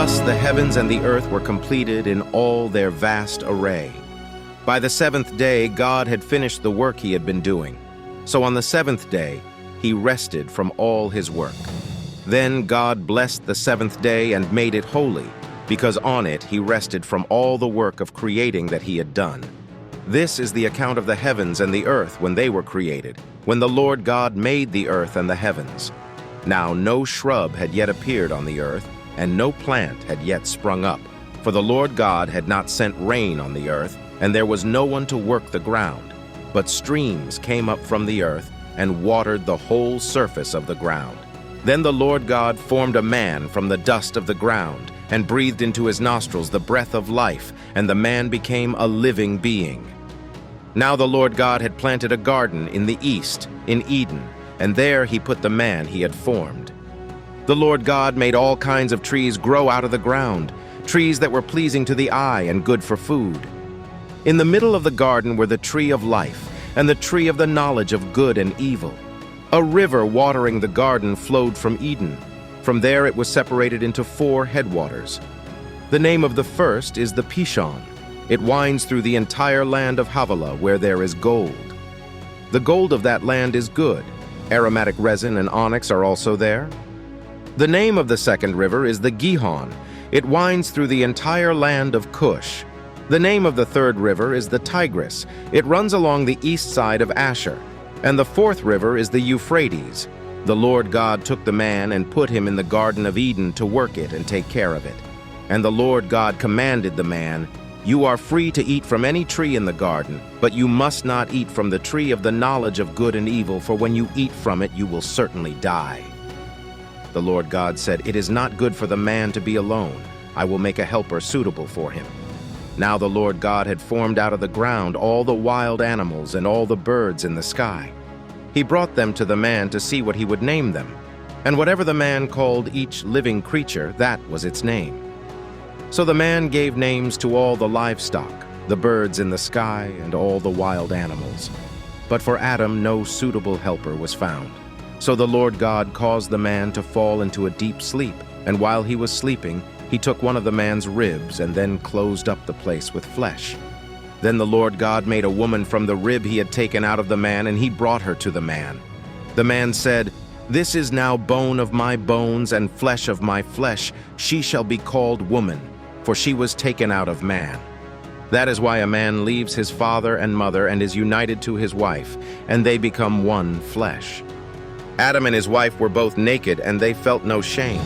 Thus the heavens and the earth were completed in all their vast array. By the seventh day, God had finished the work he had been doing. So on the seventh day, he rested from all his work. Then God blessed the seventh day and made it holy, because on it he rested from all the work of creating that he had done. This is the account of the heavens and the earth when they were created, when the Lord God made the earth and the heavens. Now no shrub had yet appeared on the earth, and no plant had yet sprung up, for the Lord God had not sent rain on the earth, and there was no one to work the ground. But streams came up from the earth and watered the whole surface of the ground. Then the Lord God formed a man from the dust of the ground, and breathed into his nostrils the breath of life, and the man became a living being. Now the Lord God had planted a garden in the east, in Eden, and there he put the man he had formed. The Lord God made all kinds of trees grow out of the ground, trees that were pleasing to the eye and good for food. In the middle of the garden were the tree of life, and the tree of the knowledge of good and evil. A river watering the garden flowed from Eden. From there it was separated into 4 headwaters. The name of the first is the Pishon. It winds through the entire land of Havilah, where there is gold. The gold of that land is good. Aromatic resin and onyx are also there. The name of the second river is the Gihon. It winds through the entire land of Cush. The name of the third river is the Tigris. It runs along the east side of Asher. And the fourth river is the Euphrates. The Lord God took the man and put him in the Garden of Eden to work it and take care of it. And the Lord God commanded the man, "You are free to eat from any tree in the garden, but you must not eat from the tree of the knowledge of good and evil, for when you eat from it, you will certainly die." The Lord God said, "It is not good for the man to be alone. I will make a helper suitable for him." Now the Lord God had formed out of the ground all the wild animals and all the birds in the sky. He brought them to the man to see what he would name them. And whatever the man called each living creature, that was its name. So the man gave names to all the livestock, the birds in the sky, and all the wild animals. But for Adam no suitable helper was found. So the Lord God caused the man to fall into a deep sleep, and while he was sleeping, he took one of the man's ribs and then closed up the place with flesh. Then the Lord God made a woman from the rib he had taken out of the man, and he brought her to the man. The man said, "This is now bone of my bones and flesh of my flesh. She shall be called woman, for she was taken out of man." That is why a man leaves his father and mother and is united to his wife, and they become one flesh. Adam and his wife were both naked, and they felt no shame.